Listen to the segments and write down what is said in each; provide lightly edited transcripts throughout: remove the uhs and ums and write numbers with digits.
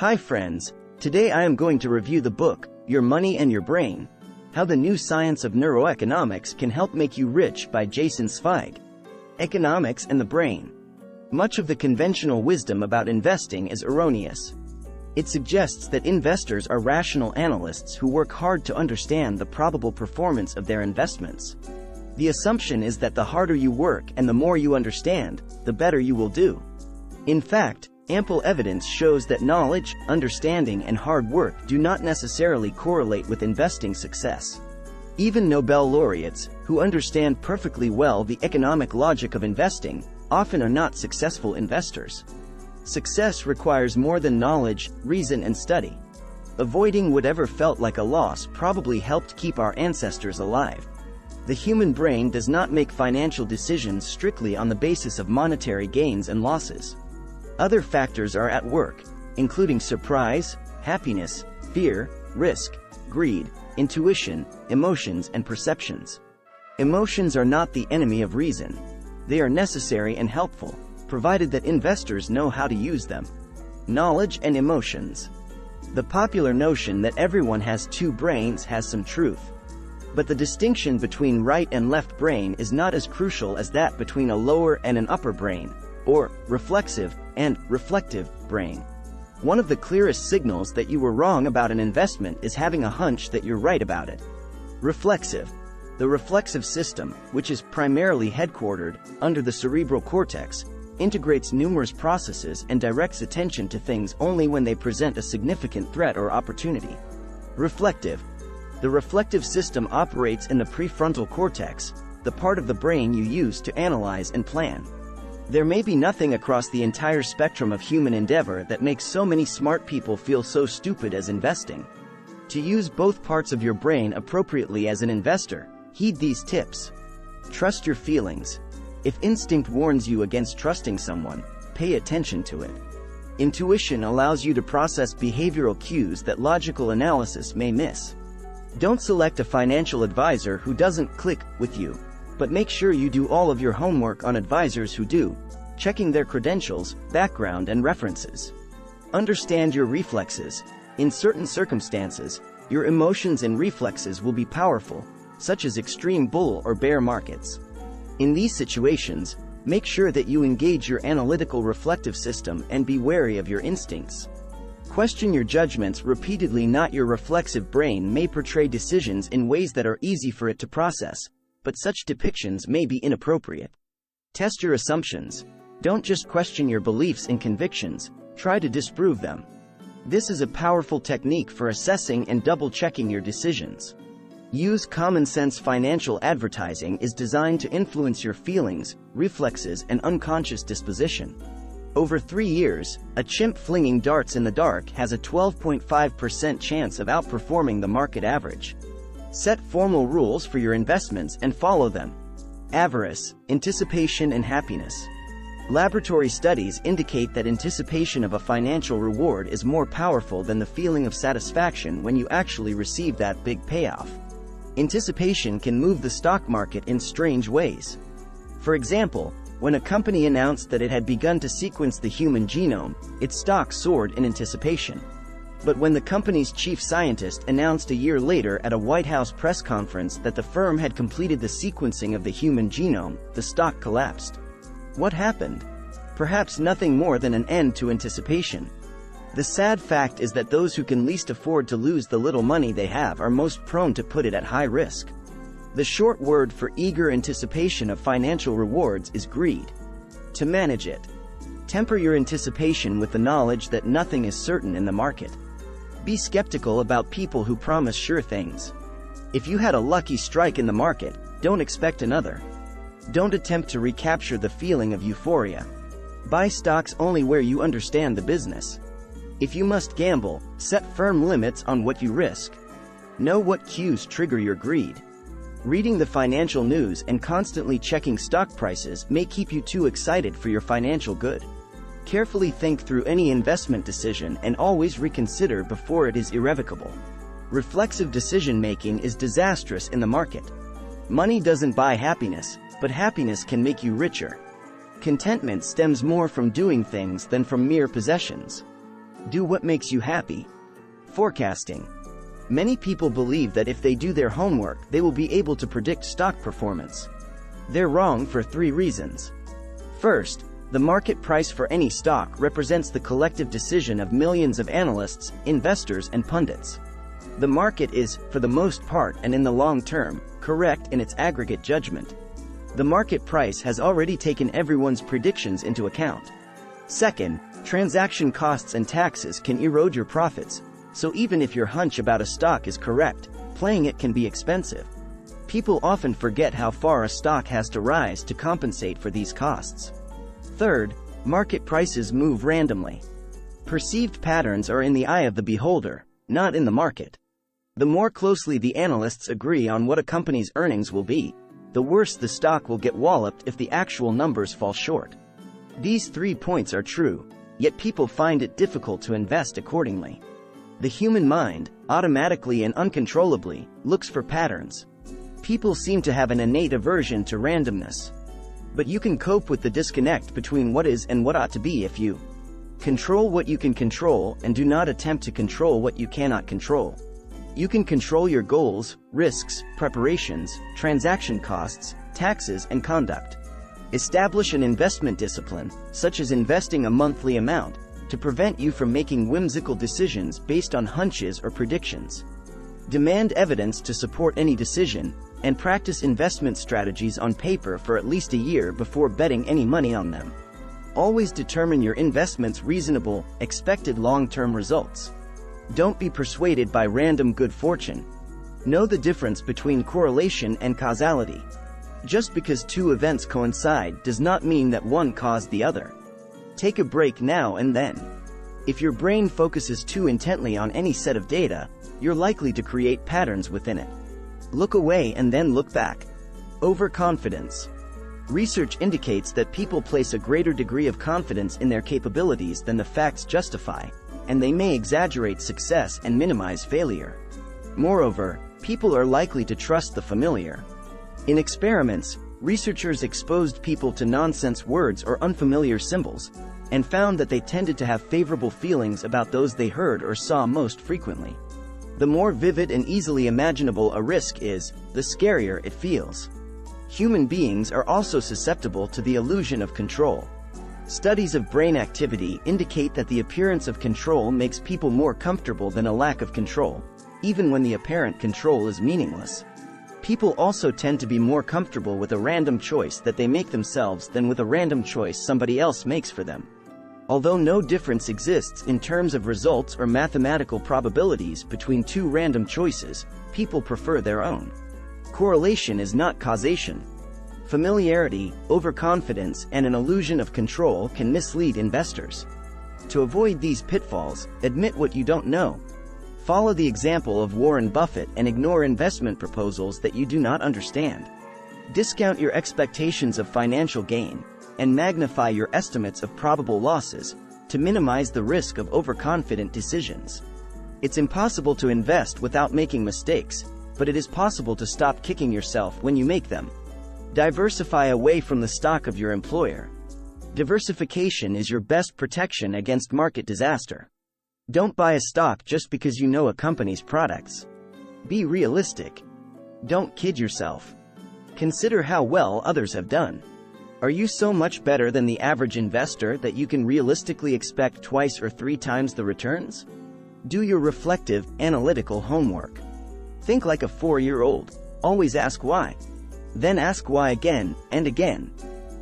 Hi friends, today I am going to review the book, Your Money and Your Brain, How the New Science of Neuroeconomics Can Help Make You Rich by Jason Zweig. Economics and the Brain. Much of the conventional wisdom about investing is erroneous. It suggests that investors are rational analysts who work hard to understand the probable performance of their investments. The assumption is that the harder you work and the more you understand, the better you will do. In fact, ample evidence shows that knowledge, understanding, and hard work do not necessarily correlate with investing success. Even Nobel laureates, who understand perfectly well the economic logic of investing, often are not successful investors. Success requires more than knowledge, reason, and study. Avoiding whatever felt like a loss probably helped keep our ancestors alive. The human brain does not make financial decisions strictly on the basis of monetary gains and losses. Other factors are at work, including surprise, happiness, fear, risk, greed, intuition, emotions, and perceptions. Emotions are not the enemy of reason. They are necessary and helpful, provided that investors know how to use them. Knowledge and emotions. The popular notion that everyone has two brains has some truth. But the distinction between right and left brain is not as crucial as that between a lower and an upper brain, or reflexive and reflective brain. One of the clearest signals that you were wrong about an investment is having a hunch that you're right about it. Reflexive. The reflexive system, which is primarily headquartered under the cerebral cortex, integrates numerous processes and directs attention to things only when they present a significant threat or opportunity. Reflective. The reflective system operates in the prefrontal cortex, the part of the brain you use to analyze and plan. There may be nothing across the entire spectrum of human endeavor that makes so many smart people feel so stupid as investing. To use both parts of your brain appropriately as an investor, heed these tips. Trust your feelings. If instinct warns you against trusting someone, pay attention to it. Intuition allows you to process behavioral cues that logical analysis may miss. Don't select a financial advisor who doesn't click with you, but make sure you do all of your homework on advisors who do, checking their credentials, background, and references. Understand your reflexes. In certain circumstances, your emotions and reflexes will be powerful, such as extreme bull or bear markets. In these situations, make sure that you engage your analytical reflective system and be wary of your instincts. Question your judgments repeatedly. Not your reflexive brain may portray decisions in ways that are easy for it to process, but such depictions may be inappropriate. Test your assumptions. Don't just question your beliefs and convictions, try to disprove them. This is a powerful technique for assessing and double-checking your decisions. Use common sense. Financial advertising is designed to influence your feelings, reflexes, and unconscious disposition. Over 3 years, a chimp flinging darts in the dark has a 12.5% chance of outperforming the market average. Set formal rules for your investments and follow them. Avarice, anticipation, and happiness. Laboratory studies indicate that anticipation of a financial reward is more powerful than the feeling of satisfaction when you actually receive that big payoff. Anticipation can move the stock market in strange ways. For example, when a company announced that it had begun to sequence the human genome, its stock soared in anticipation. But when the company's chief scientist announced a year later at a White House press conference that the firm had completed the sequencing of the human genome, the stock collapsed. What happened? Perhaps nothing more than an end to anticipation. The sad fact is that those who can least afford to lose the little money they have are most prone to put it at high risk. The short word for eager anticipation of financial rewards is greed. To manage it, temper your anticipation with the knowledge that nothing is certain in the market. Be skeptical about people who promise sure things. If you had a lucky strike in the market, don't expect another. Don't attempt to recapture the feeling of euphoria. Buy stocks only where you understand the business. If you must gamble, set firm limits on what you risk. Know what cues trigger your greed. Reading the financial news and constantly checking stock prices may keep you too excited for your financial good. Carefully think through any investment decision and always reconsider before it is irrevocable. Reflexive decision-making is disastrous in the market. Money doesn't buy happiness, but happiness can make you richer. Contentment stems more from doing things than from mere possessions. Do what makes you happy. Forecasting. Many people believe that if they do their homework, they will be able to predict stock performance. They're wrong for 3 reasons. First, the market price for any stock represents the collective decision of millions of analysts, investors, and pundits. The market is, for the most part and in the long term, correct in its aggregate judgment. The market price has already taken everyone's predictions into account. Second, transaction costs and taxes can erode your profits, so even if your hunch about a stock is correct, playing it can be expensive. People often forget how far a stock has to rise to compensate for these costs. Third, market prices move randomly. Perceived patterns are in the eye of the beholder, not in the market. The more closely the analysts agree on what a company's earnings will be, the worse the stock will get walloped if the actual numbers fall short. These 3 points are true, yet people find it difficult to invest accordingly. The human mind, automatically and uncontrollably, looks for patterns. People seem to have an innate aversion to randomness. But you can cope with the disconnect between what is and what ought to be if you control what you can control and do not attempt to control what you cannot control. You can control your goals, risks, preparations, transaction costs, taxes, and conduct. Establish an investment discipline, such as investing a monthly amount, to prevent you from making whimsical decisions based on hunches or predictions. Demand evidence to support any decision, and practice investment strategies on paper for at least a year before betting any money on them. Always determine your investment's reasonable, expected long-term results. Don't be persuaded by random good fortune. Know the difference between correlation and causality. Just because 2 events coincide does not mean that one caused the other. Take a break now and then. If your brain focuses too intently on any set of data, you're likely to create patterns within it. Look away and then look back. Overconfidence. Research indicates that people place a greater degree of confidence in their capabilities than the facts justify, and they may exaggerate success and minimize failure. Moreover, people are likely to trust the familiar. In experiments, researchers exposed people to nonsense words or unfamiliar symbols, and found that they tended to have favorable feelings about those they heard or saw most frequently. The more vivid and easily imaginable a risk is, the scarier it feels. Human beings are also susceptible to the illusion of control. Studies of brain activity indicate that the appearance of control makes people more comfortable than a lack of control, even when the apparent control is meaningless. People also tend to be more comfortable with a random choice that they make themselves than with a random choice somebody else makes for them. Although no difference exists in terms of results or mathematical probabilities between 2 random choices, people prefer their own. Correlation is not causation. Familiarity, overconfidence, and an illusion of control can mislead investors. To avoid these pitfalls, admit what you don't know. Follow the example of Warren Buffett and ignore investment proposals that you do not understand. Discount your expectations of financial gain, and magnify your estimates of probable losses, to minimize the risk of overconfident decisions. It's impossible to invest without making mistakes, but it is possible to stop kicking yourself when you make them. Diversify away from the stock of your employer. Diversification is your best protection against market disaster. Don't buy a stock just because you know a company's products. Be realistic. Don't kid yourself. Consider how well others have done. Are you so much better than the average investor that you can realistically expect 2 or 3 times the returns? Do your reflective, analytical homework. Think like a 4-year-old. Always ask why. Then ask why again and again.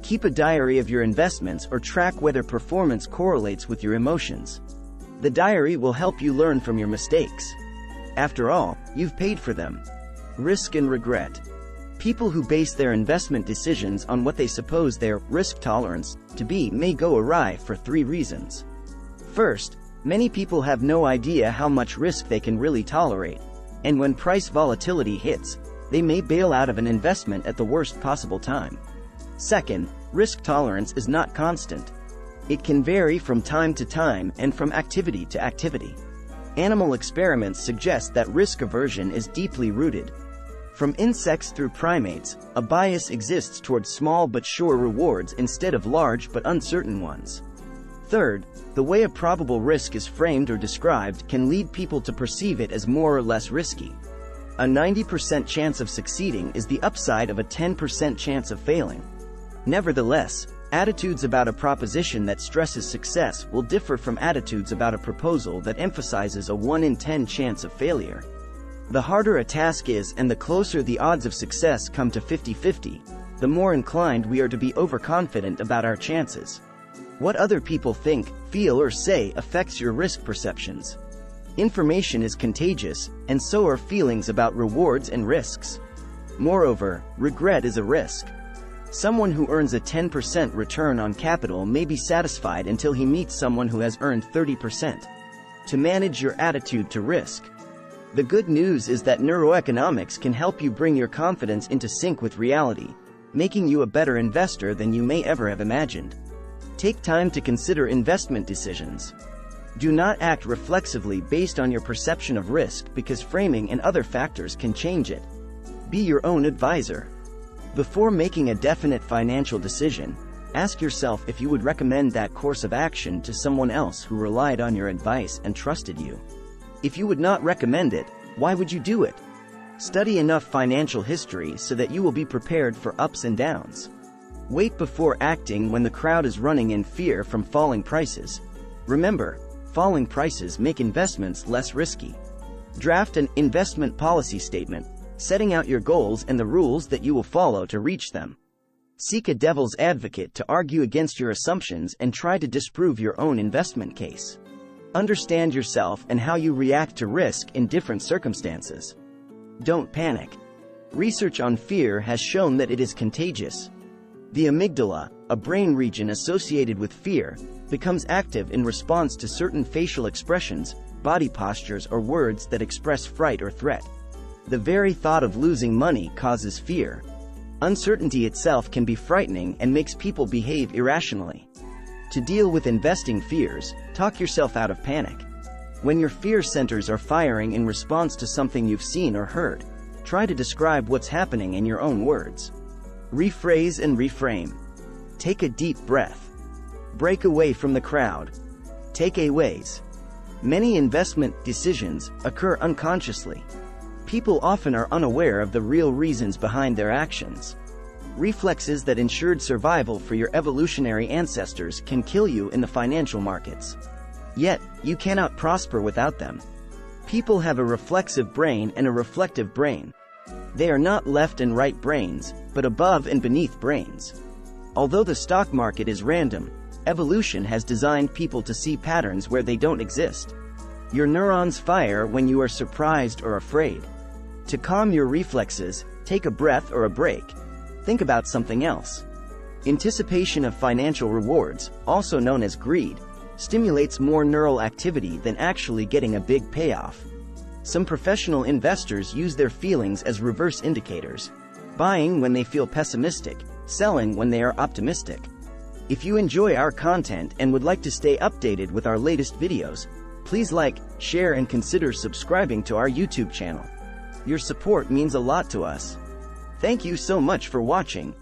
Keep a diary of your investments or track whether performance correlates with your emotions. The diary will help you learn from your mistakes. After all, you've paid for them. Risk and regret. People who base their investment decisions on what they suppose their risk tolerance to be may go awry for 3 reasons. First, many people have no idea how much risk they can really tolerate, and when price volatility hits, they may bail out of an investment at the worst possible time. Second, risk tolerance is not constant. It can vary from time to time and from activity to activity. Animal experiments suggest that risk aversion is deeply rooted. From insects through primates, a bias exists towards small but sure rewards instead of large but uncertain ones. Third, the way a probable risk is framed or described can lead people to perceive it as more or less risky. A 90% chance of succeeding is the upside of a 10% chance of failing. Nevertheless, attitudes about a proposition that stresses success will differ from attitudes about a proposal that emphasizes a 1 in 10 chance of failure. The harder a task is and the closer the odds of success come to 50-50, the more inclined we are to be overconfident about our chances. What other people think, feel, or say affects your risk perceptions. Information is contagious, and so are feelings about rewards and risks. Moreover, regret is a risk. Someone who earns a 10% return on capital may be satisfied until he meets someone who has earned 30%. To manage your attitude to risk. The good news is that neuroeconomics can help you bring your confidence into sync with reality, making you a better investor than you may ever have imagined. Take time to consider investment decisions. Do not act reflexively based on your perception of risk because framing and other factors can change it. Be your own advisor. Before making a definite financial decision, ask yourself if you would recommend that course of action to someone else who relied on your advice and trusted you. If you would not recommend it, why would you do it? Study enough financial history so that you will be prepared for ups and downs. Wait before acting when the crowd is running in fear from falling prices. Remember, falling prices make investments less risky. Draft an investment policy statement, setting out your goals and the rules that you will follow to reach them. Seek a devil's advocate to argue against your assumptions and try to disprove your own investment case. Understand yourself and how you react to risk in different circumstances. Don't panic. Research on fear has shown that it is contagious. The amygdala, a brain region associated with fear, becomes active in response to certain facial expressions, body postures, or words that express fright or threat. The very thought of losing money causes fear. Uncertainty itself can be frightening and makes people behave irrationally. To deal with investing fears, talk yourself out of panic. When your fear centers are firing in response to something you've seen or heard, try to describe what's happening in your own words. Rephrase and reframe. Take a deep breath. Break away from the crowd. Takeaways. Many investment decisions occur unconsciously. People often are unaware of the real reasons behind their actions. Reflexes that ensured survival for your evolutionary ancestors can kill you in the financial markets. Yet, you cannot prosper without them. People have a reflexive brain and a reflective brain. They are not left and right brains, but above and beneath brains. Although the stock market is random, evolution has designed people to see patterns where they don't exist. Your neurons fire when you are surprised or afraid. To calm your reflexes, take a breath or a break. Think about something else. Anticipation of financial rewards, also known as greed, stimulates more neural activity than actually getting a big payoff. Some professional investors use their feelings as reverse indicators, buying when they feel pessimistic, selling when they are optimistic. If you enjoy our content and would like to stay updated with our latest videos, please like, share, and consider subscribing to our YouTube channel. Your support means a lot to us. Thank you so much for watching.